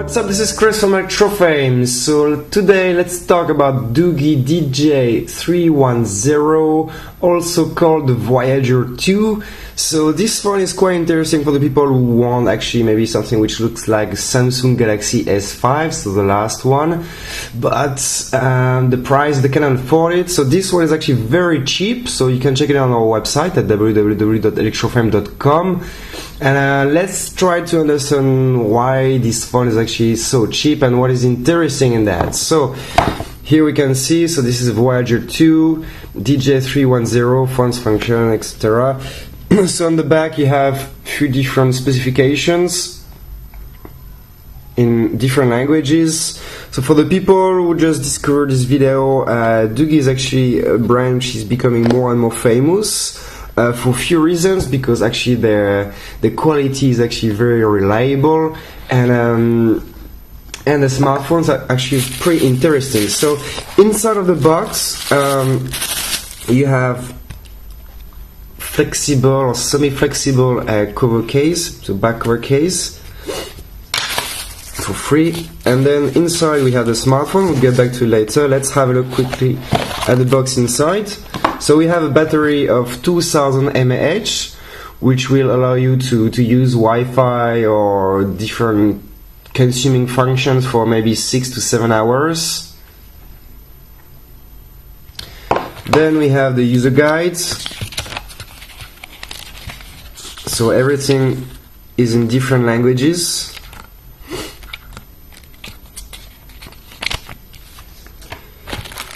What's up? This is Chris from Electrofame. So today let's talk about Doogie DJ310, also called the Voyager 2. So this phone is quite interesting for the people who want actually maybe something which looks like Samsung Galaxy S5, so the last one, but the price they can afford it. So this one is actually very cheap, so you can check it out on our website at www.electrofame.com. And let's try to understand why this phone is actually so cheap and what is interesting in that. So here we can see, so this is Voyager 2, DJ310, phone's function, etc. So on the back you have a few different specifications in different languages. So for the people who just discovered this video, Doogie is actually a brand which is becoming more and more famous. For a few reasons, because actually the quality is actually very reliable, and the smartphones are actually pretty interesting. So inside of the box you have flexible or semi-flexible cover case, so back cover case for free, and then inside we have the smartphone. We'll get back to it later. Let's have a look quickly at the box inside. So we have a battery of 2000 mAh, which will allow you to use Wi-Fi or different consuming functions for maybe 6 to 7 hours. Then we have the user guides. So everything is in different languages.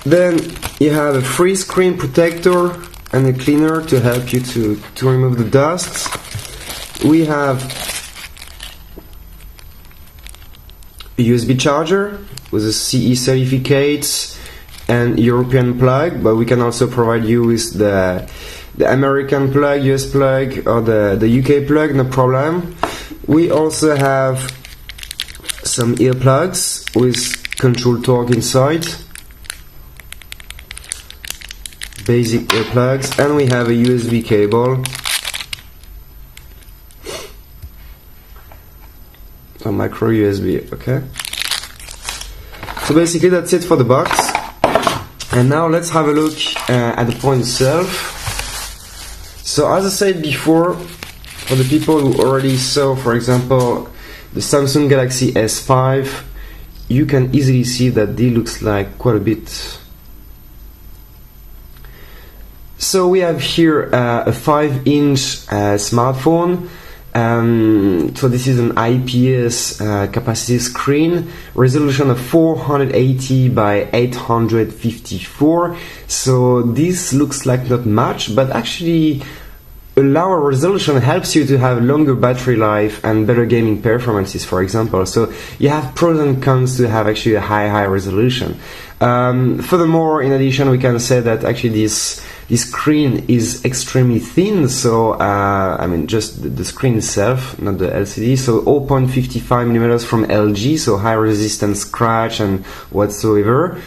Then you have a free screen protector and a cleaner to help you to remove the dust. We have a USB charger with a CE certificate and European plug, but we can also provide you with the American plug, US plug, or the UK plug, no problem. We also have some earplugs with control torque inside, basic earplugs, and we have a USB cable, a micro USB. Okay, so basically that's it for the box. And now let's have a look at the phone itself. So as I said before, for the people who already saw, for example, the Samsung Galaxy S5, you can easily see that it looks like quite a bit. So we have here a 5-inch smartphone. So this is an IPS capacitive screen, resolution of 480 by 854. So this looks like not much, but actually a lower resolution helps you to have longer battery life and better gaming performances, for example. So you have pros and cons to have actually a high resolution. Furthermore, in addition, we can say that actually this screen is extremely thin, so I mean just the screen itself, not the LCD. So 0.55mm from LG, so high resistance scratch and whatsoever.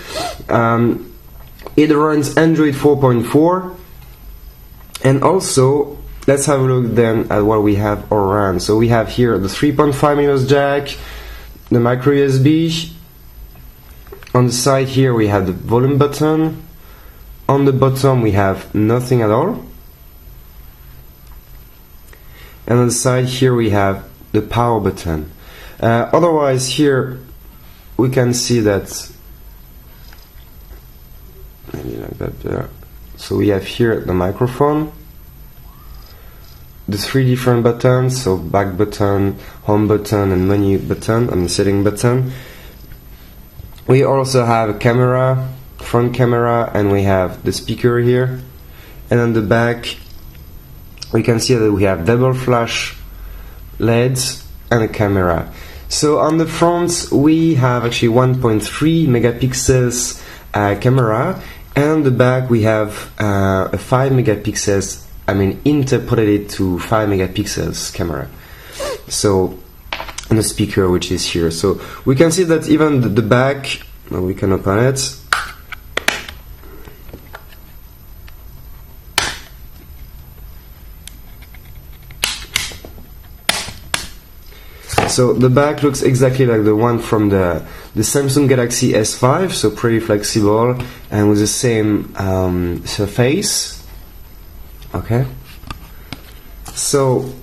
It runs Android 4.4, and also let's have a look then at what we have around. So we have here the 3.5mm jack, the micro USB. On the side here we have the volume button. On the bottom we have nothing at all. And on the side here we have the power button. Otherwise here we can see that, maybe like that there. So we have here the microphone, the 3 different buttons, so back button, home button, and menu button, and setting button. We also have a camera, front camera, and we have the speaker here. And on the back we can see that we have double flash LEDs and a camera. So on the front we have actually 1.3 megapixels camera, and on the back we have a 5 megapixels, I mean interpolated to 5 megapixels camera. So and the speaker which is here. So we can see that even the back, we can open it. So the back looks exactly like the one from the Samsung Galaxy S5, so pretty flexible and with the same surface. Okay. So,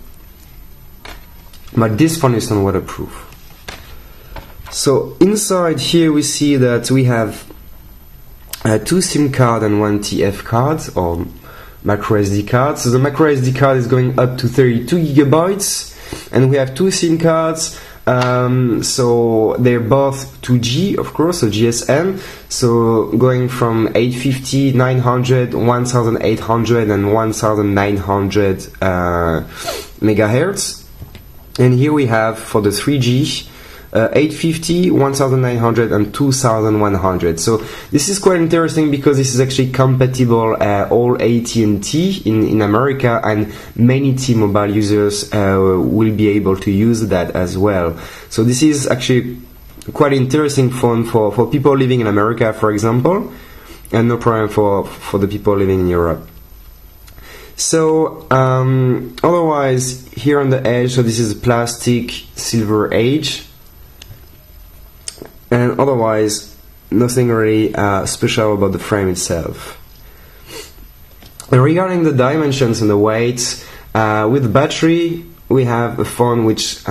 but this phone is not waterproof. So inside here we see that we have 2 SIM cards and 1 TF card or micro SD card. So the micro SD card is going up to 32 gigabytes, and we have 2 SIM cards. So they're both 2G, of course, so GSM. So going from 850, 900, 1800, and 1900 megahertz. And here we have for the 3G. 850, 1900 and 2100. So this is quite interesting because this is actually compatible all AT&T in America, and many T-Mobile users will be able to use that as well. So this is actually quite interesting phone for people living in America, for example, and no problem for the people living in Europe. So otherwise here on the edge, so this is plastic silver edge. And otherwise, nothing really special about the frame itself. And regarding the dimensions and the weight, with the battery, we have a phone which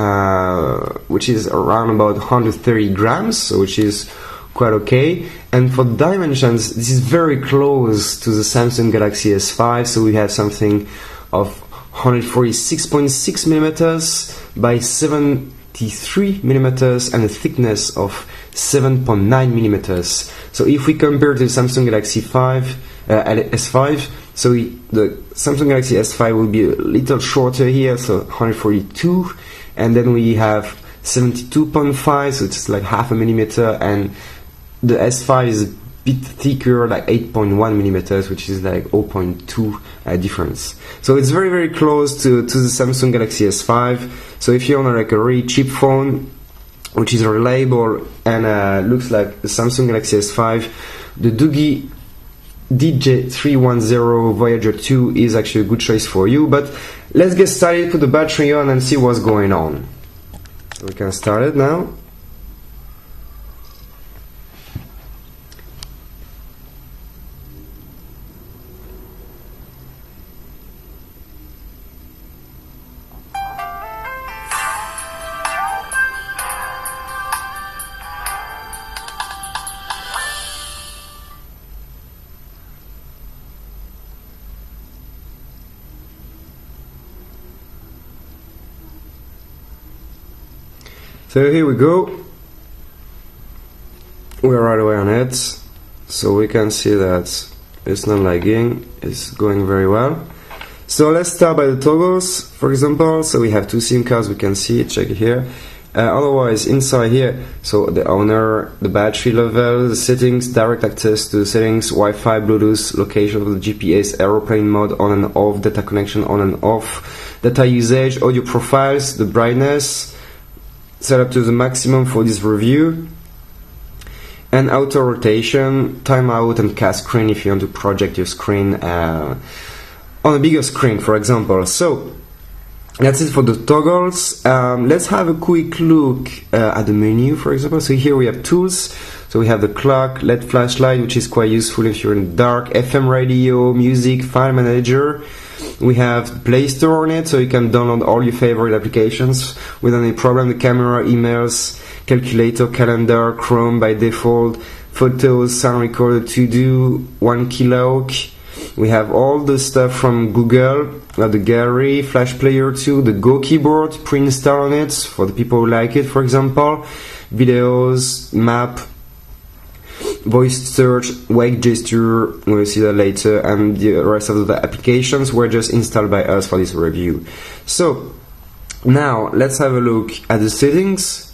is around about 130 grams, so which is quite okay. And for the dimensions, this is very close to the Samsung Galaxy S5, so we have something of 146.6 millimeters by 73 millimeters and a thickness of 7.9 millimeters. So if we compare to Samsung Galaxy S5, so the Samsung Galaxy S5 will be a little shorter here, so 142, and then we have 72.5, so it's like half a millimeter, and the S5 is a bit thicker, like 8.1 millimeters, which is like 0.2 difference. So it's very, very close to the Samsung Galaxy S5. So if you want like a really cheap phone, which is reliable and looks like the Samsung Galaxy S5, the Doogie DJ310 Voyager 2 is actually a good choice for you. But let's get started, put the battery on and see what's going on. So we can start it now. So here we go, we're right away on it, so we can see that it's not lagging, it's going very well. So let's start by the toggles, for example. So we have 2 SIM cards, we can see it, check it here. Otherwise inside here, so the owner, the battery level, the settings, direct access to the settings, Wi-Fi, Bluetooth, location of the GPS, aeroplane mode on and off, data connection on and off, data usage, audio profiles, the brightness, set up to the maximum for this review, and auto rotation, timeout, and cast screen if you want to project your screen on a bigger screen, for example. So that's it for the toggles. Let's have a quick look at the menu, for example. So here we have tools. So we have the clock, LED flashlight, which is quite useful if you're in the dark, FM radio, music, file manager. We have Play Store on it, so you can download all your favorite applications without any problem. The camera, emails, calculator, calendar, Chrome by default, photos, sound recorder, to do, 1Keylock. We have all the stuff from Google, the gallery, flash player too, the Go keyboard pre-installed on it for the people who like it, for example, videos, map, voice search, wake gesture, we'll see that later, and the rest of the applications were just installed by us for this review. So now let's have a look at the settings.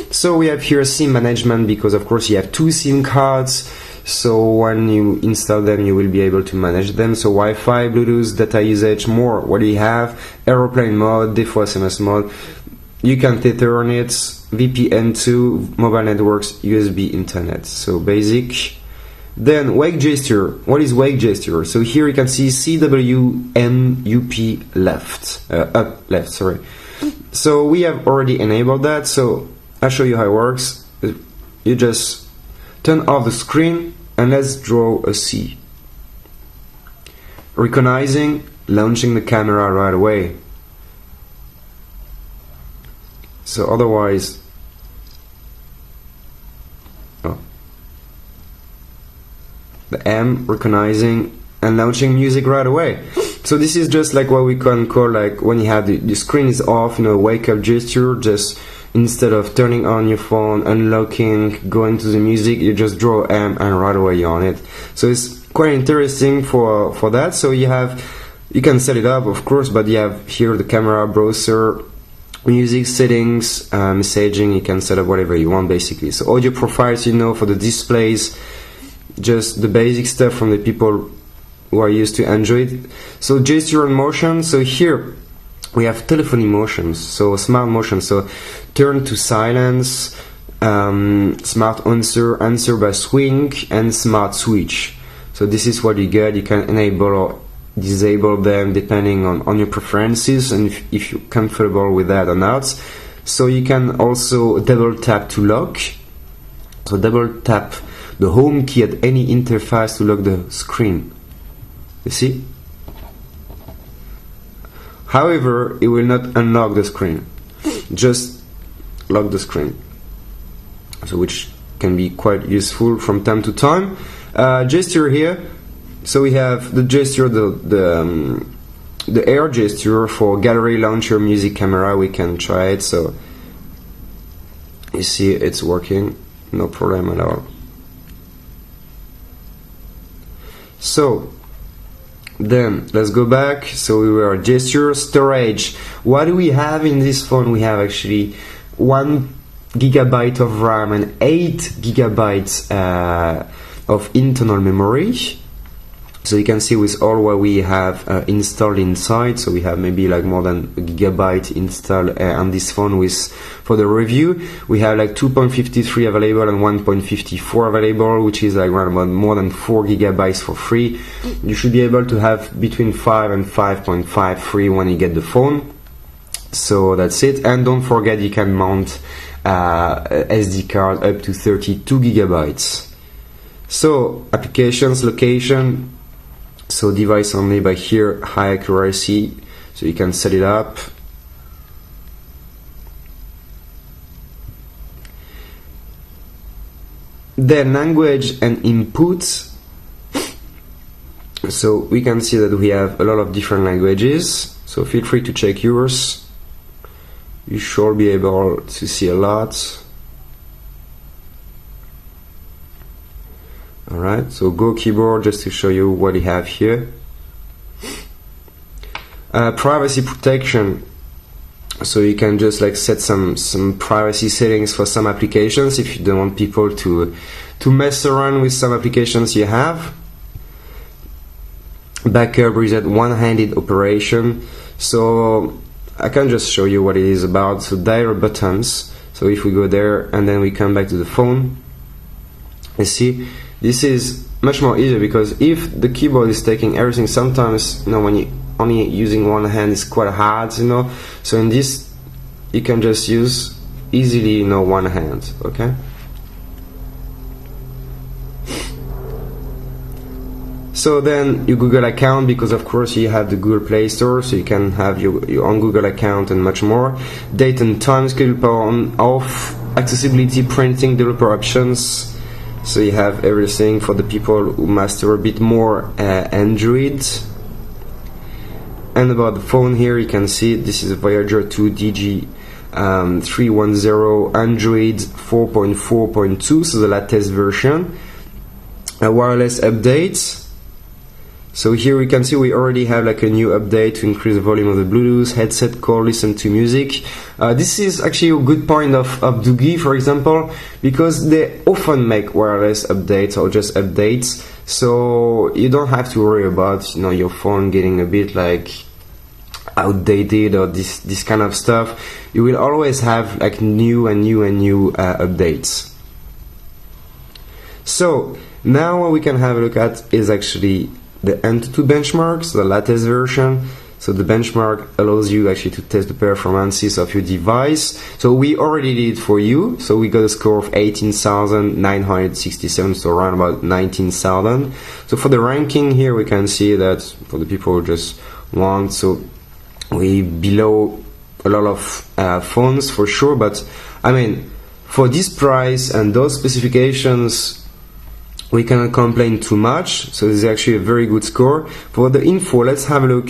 So we have here SIM management, because of course you have 2 SIM cards, so when you install them you will be able to manage them. So Wi-Fi, Bluetooth, data usage, more. What do you have? Aeroplane mode, default SMS mode, you can tether on it, VPN to mobile networks, USB internet, so basic. Then wake gesture. What is wake gesture? So here you can see CWMUP left, up left, sorry. So we have already enabled that, so I'll show you how it works. You just turn off the screen and let's draw a C. Recognizing, launching the camera right away. So otherwise, the M, recognizing and launching music right away. So this is just like what we can call, like when you have the screen is off, wake up gesture. Just instead of turning on your phone, unlocking, going to the music, you just draw M and right away you're on it. So it's quite interesting for that. So you can set it up, of course, but you have here the camera, browser, music settings, messaging. You can set up whatever you want basically. So audio profiles, for the displays, just the basic stuff from the people who are used to Android. So gesture and motion. So here we have telephony motions, so smart motion. So turn to silence, smart answer by swing, and smart switch. So this is what you get. You can enable or disable them depending on your preferences and if you're comfortable with that or not. So you can also double tap to lock. So double tap the home key at any interface to lock the screen. You see? However, it will not unlock the screen, just lock the screen. So which can be quite useful from time to time. Gesture here. So we have the gesture, the air gesture for gallery, launcher, music, camera. We can try it. So you see it's working, no problem at all. So then let's go back. So we were gesture, storage. What do we have in this phone? We have actually 1 GB of RAM and 8 GB of internal memory. So you can see with all what we have installed inside. So we have maybe like more than a gigabyte installed on this phone. For the review, we have like 2.53 available and 1.54 available, which is like around about more than 4 gigabytes for free. You should be able to have between 5 and 5.5 free when you get the phone. So that's it. And don't forget you can mount SD card up to 32 gigabytes. So applications, location. So device only by here, high accuracy, so you can set it up. Then language and inputs. So we can see that we have a lot of different languages, so feel free to check yours. You should be able to see a lot. Alright, so Go keyboard just to show you what you have here. Privacy protection. So you can just like set some privacy settings for some applications if you don't want people to mess around with some applications you have. Backup, reset, one-handed operation. So I can just show you what it is about. So dial buttons. So if we go there and then we come back to the phone, you see this is much more easier, because if the keyboard is taking everything, sometimes when you only using one hand it's quite hard, so in this you can just use easily one hand. Okay, so then your Google account, because of course you have the Google Play Store, so you can have your own Google account and much more. Date and time, schedule, power on, off, accessibility, printing, developer options. So you have everything for the people who master a bit more Android. And about the phone here, you can see this is a Voyager 2 DG 310 Android 4.4.2, so the latest version. A wireless update. So here we can see we already have like a new update to increase the volume of the Bluetooth, headset call, listen to music. This is actually a good point of Doogie, for example, because they often make wireless updates or just updates, so you don't have to worry about your phone getting a bit like outdated or this kind of stuff. You will always have like new updates. So now what we can have a look at is actually the Antutu benchmarks, the latest version. So the benchmark allows you actually to test the performances of your device. So we already did it for you. So we got a score of 18,967, so around about 19,000. So for the ranking here, we can see that for the people who just want, so we below a lot of phones for sure. But I mean, for this price and those specifications, we cannot complain too much. So this is actually a very good score. For the info, let's have a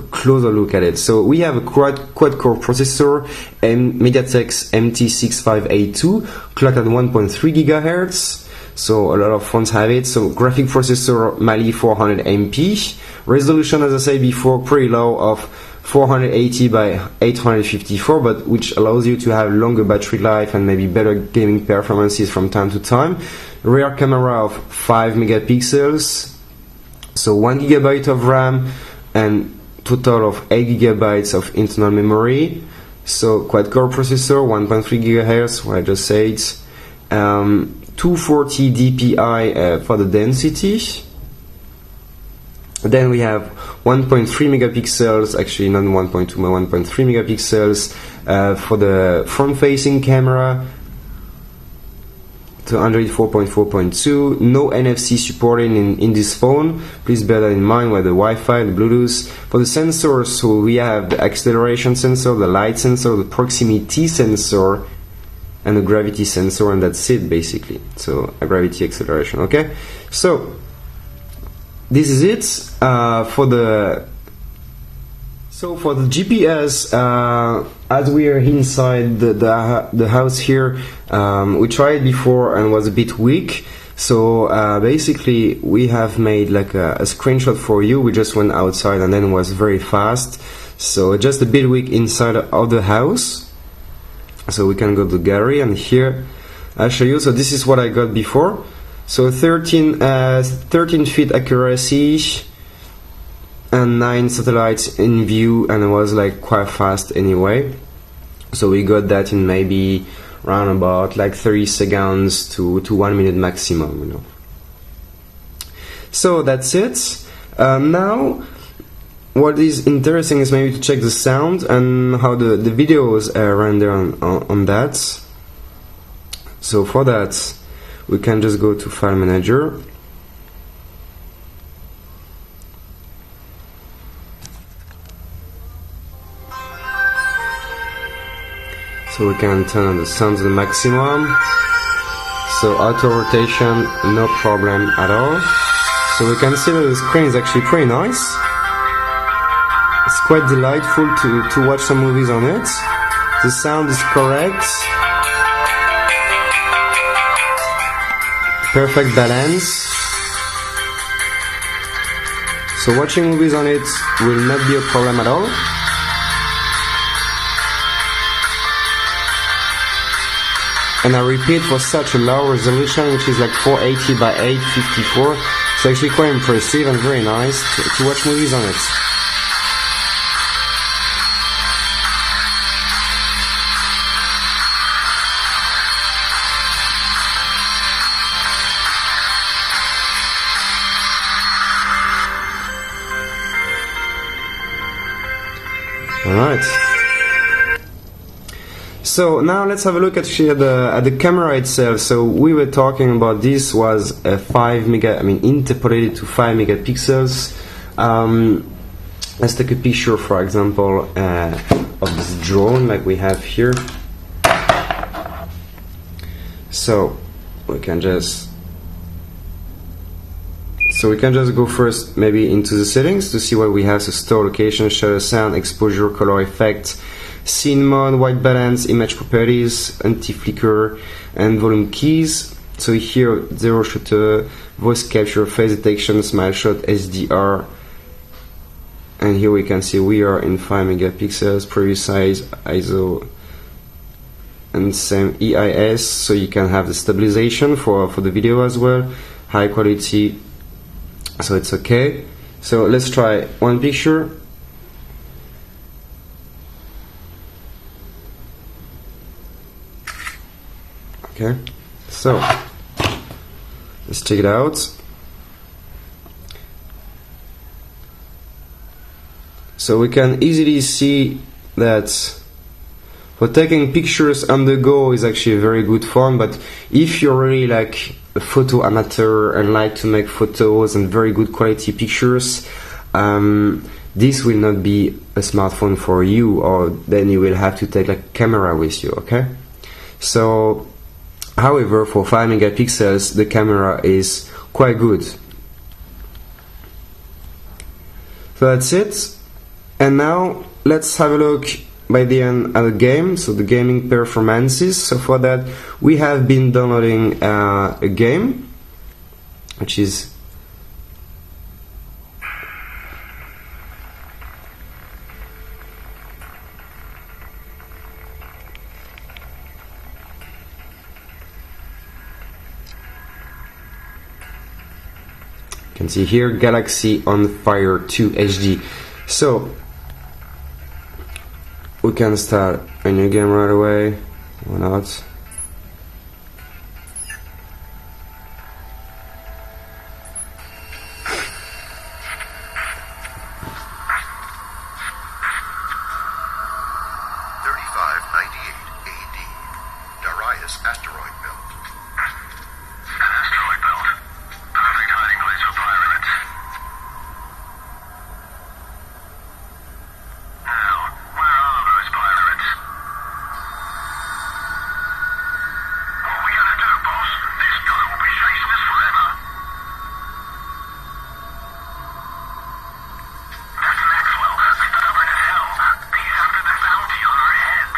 closer look at it. So we have a quad-core processor, MediaTek's MT6582, clocked at 1.3 GHz. So a lot of phones have it. So graphic processor Mali 400 MP. Resolution, as I said before, pretty low of 480 by 854, but which allows you to have longer battery life and maybe better gaming performances from time to time. Rear camera of 5 megapixels, so 1 GB of RAM and total of 8 GB of internal memory. So quad-core processor, 1.3 GHz, what I just said, 240 dpi for the density. Then we have 1.3 megapixels, actually not 1.2 but 1.3 megapixels for the front-facing camera. To Android 4.4.2, no NFC supported in this phone. Please bear that in mind with the Wi-Fi, the Bluetooth. For the sensors, so we have the acceleration sensor, the light sensor, the proximity sensor, and the gravity sensor, and that's it basically. So a gravity acceleration. Okay, so this is it for the. So for the GPS, as we are inside the house here, we tried before and was a bit weak. So basically we have made like a screenshot for you. We just went outside and then it was very fast. So just a bit weak inside of the house. So we can go to the gallery and here I'll show you. So this is what I got before. So 13 feet accuracy and 9 satellites in view, and it was like quite fast anyway. So we got that in maybe around about like 30 seconds to 1 minute maximum, you know. So that's it. Now what is interesting is maybe to check the sound and how the videos render on that. So for that we can just go to File Manager. So we can turn on the sound to the maximum. So auto rotation, no problem at all. So we can see that the screen is actually pretty nice. It's quite delightful to watch some movies on it. The sound is correct. Perfect balance. So watching movies on it will not be a problem at all. And I repeat, for such a low resolution, which is like 480 by 854, it's actually quite impressive and very nice to watch movies on it. Alright. So now let's have a look at the camera itself. So we were talking about this was a interpolated to 5 megapixels. Let's take a picture, for example, of this drone like we have here. So we can just go first maybe into the settings to see what we have. So store location, shutter sound, exposure, color effect, scene mode, white balance, image properties, anti-flicker, and volume keys. So here, zero shutter, voice capture, face detection, smile shot, SDR, and here we can see we are in 5 megapixels, preview size, ISO, and same EIS. So you can have the stabilization for the video as well, high quality. So it's okay. So let's try one picture. Okay, so let's check it out. So we can easily see that for taking pictures on the go is actually a very good phone, but if you're really like a photo amateur and like to make photos and very good quality pictures, this will not be a smartphone for you, or then you will have to take like a camera with you, okay? So, however, for 5 megapixels, the camera is quite good. So that's it. And now let's have a look by the end at the game, so the gaming performances. So for that, we have been downloading a game, which is you can see here Galaxy on Fire 2 HD. So we can start a new game right away. Why not? Asteroid belt. An asteroid belt. Perfect hiding place for pirates. Now, where are those pirates? What are we gonna do, boss? This guy will be chasing us forever. That's Maxwell, stubborn as hell. He's after the bounty on our heads.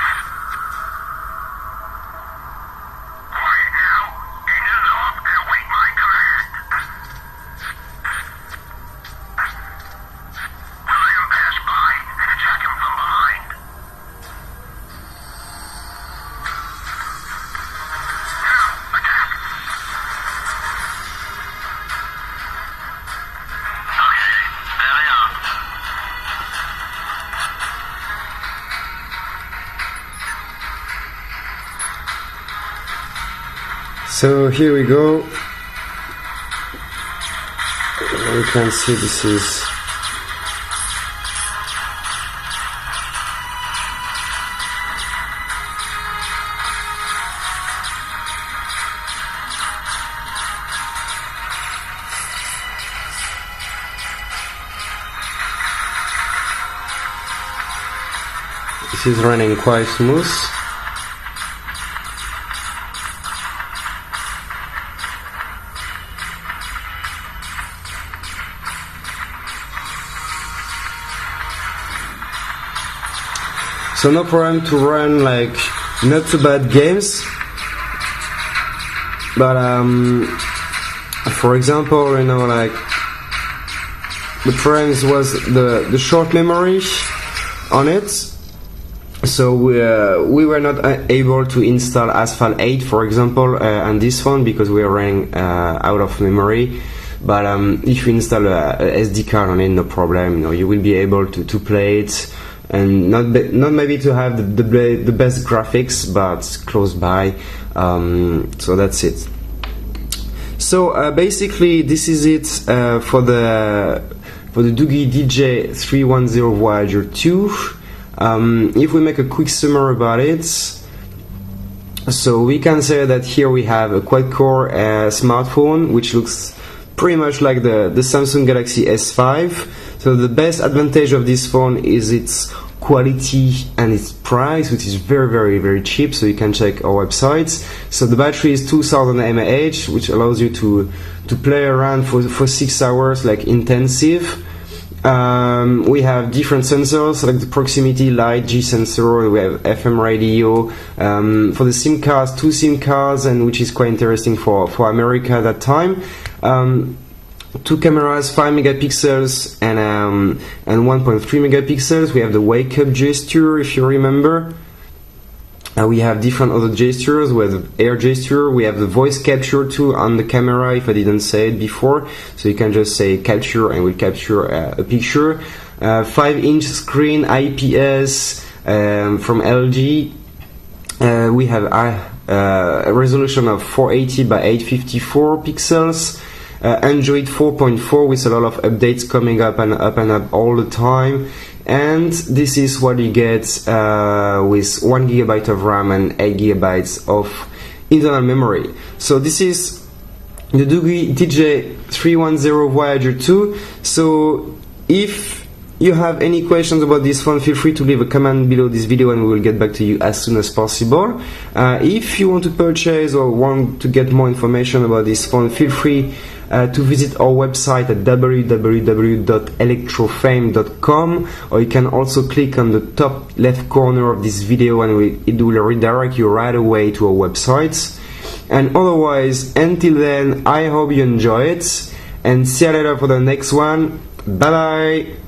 So here we go. You can see this is running quite smooth. So no problem to run like not too bad games, but for example, you know, like the problem was the short memory on it. So we were not able to install Asphalt 8, for example, on this phone because we are running out of memory. But if you install a SD card on it, no problem. You know, you will be able to play it. And not maybe to have the best graphics, but close by. So that's it. So basically, this is it for the Doogie DJ 310 Voyager 2. If we make a quick summary about it, so we can say that here we have a quad-core smartphone, which looks pretty much like the Samsung Galaxy S5. So the best advantage of this phone is its quality and its price, which is very cheap. So you can check our websites. So the battery is 2000 mAh, which allows you to play around for 6 hours, like intensive. We have different sensors like the proximity light G sensor. We have FM radio for the SIM cards, 2 SIM cards, and which is quite interesting for America at that time. 2 cameras, 5 megapixels and 1.3 megapixels. We have the wake up gesture, if you remember. We have different other gestures. We have the air gesture. We have the voice capture too on the camera, if I didn't say it before. So you can just say capture and we'll capture a picture. 5-inch screen, IPS from LG. We have a resolution of 480 by 854 pixels. Android 4.4 with a lot of updates coming up and up all the time. and this is what you get with 1 GB of RAM and 8 GB of internal memory. So this is the DJ310 Voyager 2. So if you have any questions about this phone, feel free to leave a comment below this video and we will get back to you as soon as possible. If you want to purchase or want to get more information about this phone, feel free to visit our website at www.electrofame.com, or you can also click on the top left corner of this video and it will redirect you right away to our website. And otherwise, until then, I hope you enjoy it, and see you later for the next one. Bye bye.